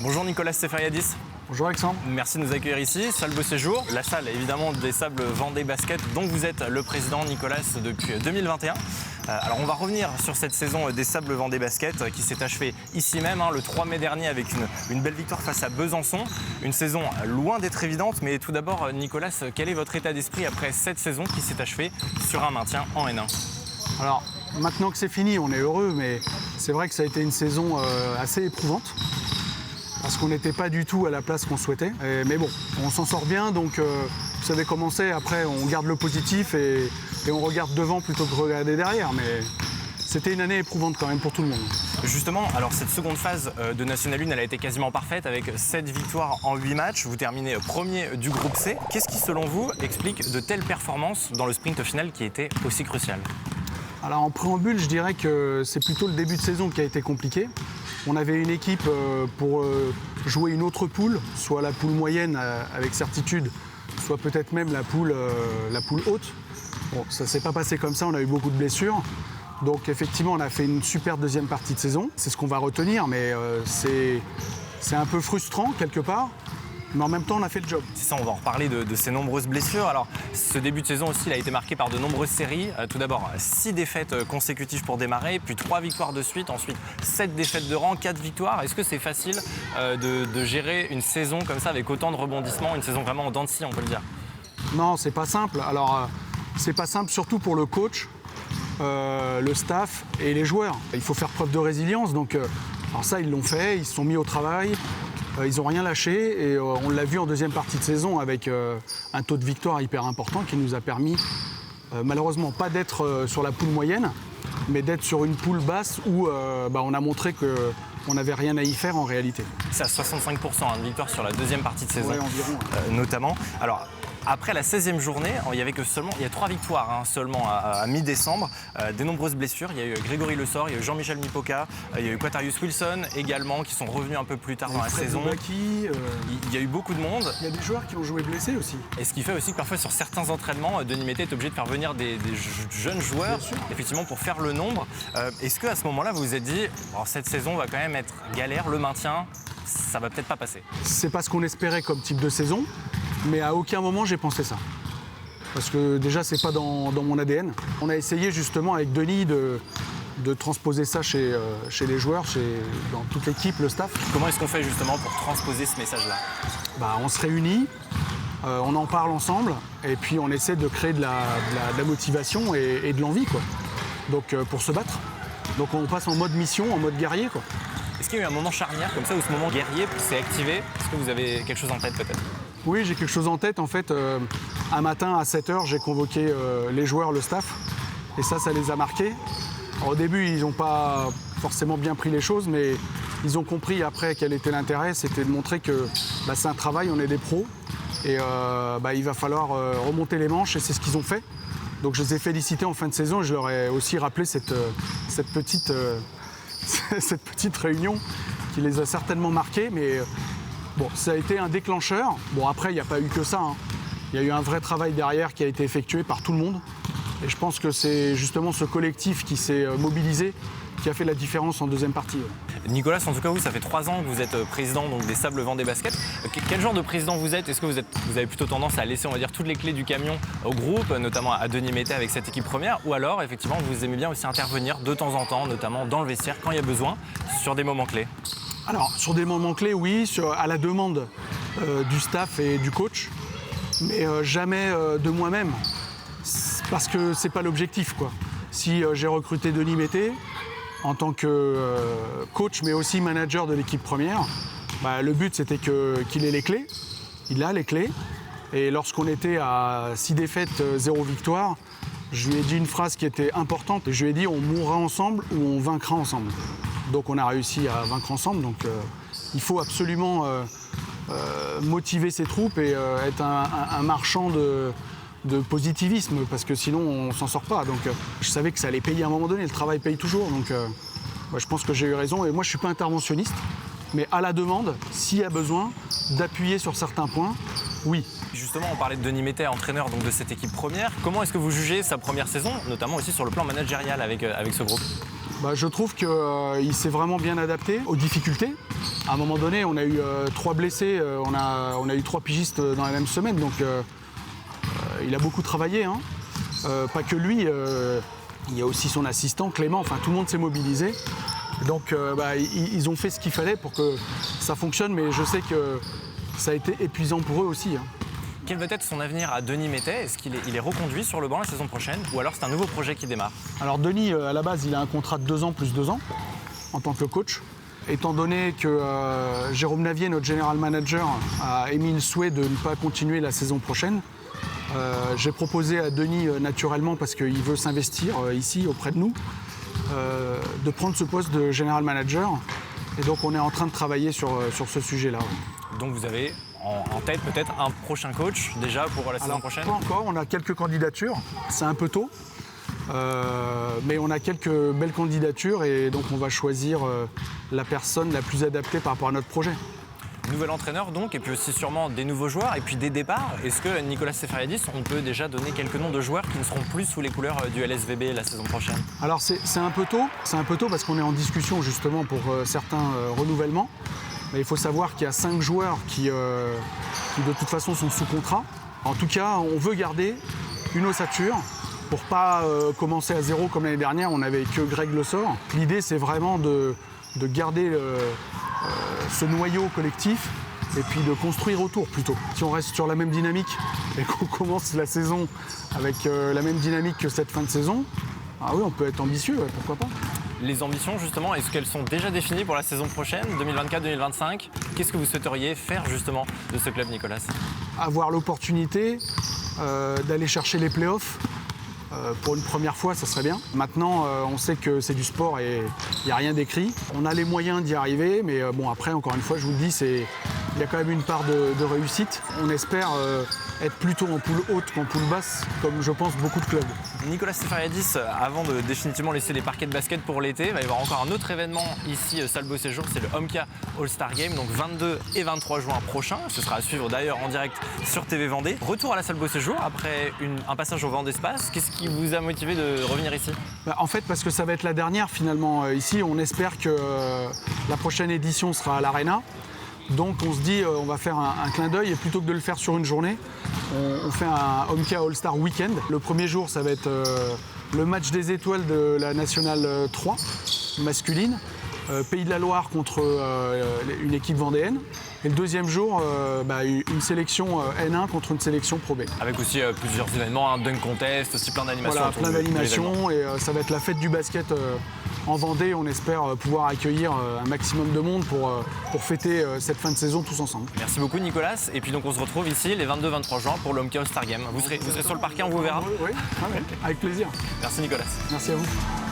Bonjour Nicolas Seferiadis. Bonjour Alexandre. Merci de nous accueillir ici, salle Beau Séjour, la salle évidemment des Sables Vendée Basket dont vous êtes le président Nicolas depuis 2021. Alors on va revenir sur cette saison des Sables Vendée Basket qui s'est achevée ici même le 3 mai dernier avec une belle victoire face à Besançon. Une saison loin d'être évidente, mais tout d'abord Nicolas, quel est votre état d'esprit après cette saison qui s'est achevée sur un maintien en N1 ? Alors maintenant que c'est fini, on est heureux, mais c'est vrai que ça a été une saison assez éprouvante. Parce qu'on n'était pas du tout à la place qu'on souhaitait. Mais bon, on s'en sort bien, donc vous savez comment c'est. Après, on garde le positif et on regarde devant plutôt que de regarder derrière. Mais c'était une année éprouvante quand même pour tout le monde. Justement, alors cette seconde phase de National 1, elle a été quasiment parfaite avec 7 victoires en 8 matchs. Vous terminez premier du groupe C. Qu'est-ce qui, selon vous, explique de telles performances dans le sprint final qui était aussi crucial ? Alors en préambule, je dirais que c'est plutôt le début de saison qui a été compliqué. On avait une équipe pour jouer une autre poule, soit la poule moyenne avec certitude, soit peut-être même la poule haute. Bon, ça ne s'est pas passé comme ça, on a eu beaucoup de blessures. Donc effectivement, on a fait une super deuxième partie de saison. C'est ce qu'on va retenir, mais c'est un peu frustrant quelque part. Mais en même temps, on a fait le job. C'est ça, on va en reparler de ces nombreuses blessures. Alors, ce début de saison aussi, il a été marqué par de nombreuses séries. Tout d'abord, 6 défaites consécutives pour démarrer, puis 3 victoires de suite, ensuite 7 défaites de rang, 4 victoires. Est-ce que c'est facile de gérer une saison comme ça avec autant de rebondissements, une saison vraiment en dents de scie, on peut le dire ? Non, c'est pas simple. Alors, c'est pas simple surtout pour le coach, le staff et les joueurs. Il faut faire preuve de résilience. Donc, alors ça, ils l'ont fait, ils se sont mis au travail. Ils n'ont rien lâché et on l'a vu en deuxième partie de saison avec un taux de victoire hyper important qui nous a permis, malheureusement, pas d'être sur la poule moyenne, mais d'être sur une poule basse où on a montré qu'on n'avait rien à y faire en réalité. C'est à 65% de victoire sur la deuxième partie de saison, ouais, environ, notamment. Alors, après la 16e journée, il y a 3 victoires seulement à mi-décembre, des nombreuses blessures. Il y a eu Grégory Le Sort, il y a eu Jean-Michel Mipoca, il y a eu Quatarius Wilson également qui sont revenus un peu plus tard dans la saison. Il y a eu beaucoup de monde. Il y a des joueurs qui ont joué blessés aussi. Et ce qui fait aussi que parfois sur certains entraînements, Denis Mété est obligé de faire venir des jeunes joueurs effectivement pour faire le nombre. Est-ce qu'à ce moment-là, vous vous êtes dit, cette saison va quand même être galère, le maintien, ça va peut-être pas passer ? C'est pas ce qu'on espérait comme type de saison. Mais à aucun moment j'ai pensé ça. Parce que déjà c'est pas dans mon ADN. On a essayé justement avec Denis de transposer ça chez les joueurs, dans toute l'équipe, le staff. Comment est-ce qu'on fait justement pour transposer ce message-là ? On se réunit, on en parle ensemble et puis on essaie de créer de la motivation et de l'envie, quoi. Donc pour se battre. Donc on passe en mode mission, en mode guerrier, quoi. Est-ce qu'il y a eu un moment charnière comme ça où ce moment guerrier s'est activé ? Est-ce que vous avez quelque chose en tête peut-être ? Oui, j'ai quelque chose en tête. En fait, un matin à 7h, j'ai convoqué les joueurs, le staff. Et ça les a marqués. Alors, au début, ils n'ont pas forcément bien pris les choses, mais ils ont compris après quel était l'intérêt. C'était de montrer que c'est un travail, on est des pros. Et il va falloir remonter les manches et c'est ce qu'ils ont fait. Donc je les ai félicités en fin de saison et je leur ai aussi rappelé cette petite réunion qui les a certainement marqués. Mais, bon, ça a été un déclencheur. Bon, après, il n'y a pas eu que ça. Il y a eu un vrai travail derrière qui a été effectué par tout le monde. Et je pense que c'est justement ce collectif qui s'est mobilisé qui a fait la différence en deuxième partie. Nicolas, en tout cas, vous, ça fait 3 ans que vous êtes président donc, des Sables Vendée Basket. Quel genre de président vous êtes ? Est-ce que vous avez plutôt tendance à laisser, on va dire, toutes les clés du camion au groupe, notamment à Denis Mété avec cette équipe première ? Ou alors, effectivement, vous aimez bien aussi intervenir de temps en temps, notamment dans le vestiaire, quand il y a besoin, sur des moments clés ? Alors, sur des moments clés, oui, à la demande du staff et du coach, mais jamais de moi-même, parce que c'est pas l'objectif, quoi. Si j'ai recruté Denis Mété en tant que coach, mais aussi manager de l'équipe première, le but c'était qu'il ait les clés. Il a les clés. Et lorsqu'on était à 6 défaites, 0 victoire, je lui ai dit une phrase qui était importante. Je lui ai dit on mourra ensemble ou on vaincra ensemble. Donc on a réussi à vaincre ensemble. Donc il faut absolument motiver ses troupes et être un marchand de positivisme, parce que sinon on s'en sort pas. Donc je savais que ça allait payer à un moment donné, le travail paye toujours. Donc je pense que j'ai eu raison. Et moi je suis pas interventionniste, mais à la demande, s'il y a besoin d'appuyer sur certains points, oui. Justement, on parlait de Denis Mété, entraîneur donc, de cette équipe première. Comment est-ce que vous jugez sa première saison, notamment aussi sur le plan managérial avec ce groupe ? Je trouve qu'il s'est vraiment bien adapté aux difficultés. À un moment donné, on a eu 3 blessés, on a eu 3 pigistes dans la même semaine, donc il a beaucoup travaillé. Hein. Pas que lui, il y a aussi son assistant Clément, enfin tout le monde s'est mobilisé. Donc ils ont fait ce qu'il fallait pour que ça fonctionne, mais je sais que ça a été épuisant pour eux aussi. Hein. Quel va être son avenir à Denis Métet? Est-ce qu'il est reconduit sur le banc la saison prochaine ou alors c'est un nouveau projet qui démarre? Alors Denis, à la base, il a un contrat de 2 ans plus 2 ans en tant que coach. Étant donné que Jérôme Navier, notre général manager, a émis le souhait de ne pas continuer la saison prochaine, j'ai proposé à Denis, naturellement, parce qu'il veut s'investir ici auprès de nous, de prendre ce poste de général manager. Et donc on est en train de travailler sur ce sujet-là. Ouais. Donc vous avez en tête peut-être un prochain coach déjà pour la saison prochaine? Pas encore, on a quelques candidatures, c'est un peu tôt. Mais on a quelques belles candidatures et donc on va choisir la personne la plus adaptée par rapport à notre projet. Nouvel entraîneur donc, et puis aussi sûrement des nouveaux joueurs et puis des départs. Est-ce que Nicolas Seferiadis, on peut déjà donner quelques noms de joueurs qui ne seront plus sous les couleurs du LSVB la saison prochaine? Alors c'est un peu tôt parce qu'on est en discussion justement pour certains renouvellements. Mais il faut savoir qu'il y a 5 joueurs qui de toute façon sont sous contrat. En tout cas, on veut garder une ossature pour pas commencer à zéro comme l'année dernière, on n'avait que Greg Le Sort. L'idée c'est vraiment de garder ce noyau collectif et puis de construire autour plutôt. Si on reste sur la même dynamique et qu'on commence la saison avec la même dynamique que cette fin de saison, ah oui, on peut être ambitieux, ouais, pourquoi pas. Les ambitions justement, est-ce qu'elles sont déjà définies pour la saison prochaine, 2024-2025? Qu'est-ce que vous souhaiteriez faire justement de ce club, Nicolas? Avoir l'opportunité d'aller chercher les playoffs. Pour une première fois, ça serait bien. Maintenant, on sait que c'est du sport et il n'y a rien d'écrit. On a les moyens d'y arriver, mais bon, après, encore une fois, je vous le dis, il y a quand même une part de réussite. On espère être plutôt en poule haute qu'en poule basse, comme je pense beaucoup de clubs. Nicolas Seferiadis, avant de définitivement laisser les parquets de basket pour l'été, il va y avoir encore un autre événement ici, salle Beau Séjour, c'est le Homka All-Star Game, donc 22 et 23 juin prochain. Ce sera à suivre d'ailleurs en direct sur TV Vendée. Retour à la salle Beau Séjour après un passage au Vendée Espace. Qu'est-ce qui vous a motivé de revenir ici? En fait, parce que ça va être la dernière finalement ici. On espère que la prochaine édition sera à l'Arena. Donc on se dit on va faire un clin d'œil et plutôt que de le faire sur une journée, on fait un Homka All-Star Weekend. Le premier jour, ça va être le match des étoiles de la Nationale 3 masculine, Pays de la Loire contre une équipe vendéenne. Et le deuxième jour, une sélection N1 contre une sélection Pro B. Avec aussi plusieurs événements, un dunk contest, aussi plein d'animations. Voilà, plein d'animations et ça va être la fête du basket en Vendée. On espère pouvoir accueillir un maximum de monde pour fêter cette fin de saison tous ensemble. Merci beaucoup Nicolas. Et puis donc on se retrouve ici les 22-23 juin pour le Homka All-Star Game. Vous serez sur le parquet, on vous verra? Oui, avec plaisir. Merci Nicolas. Merci à vous.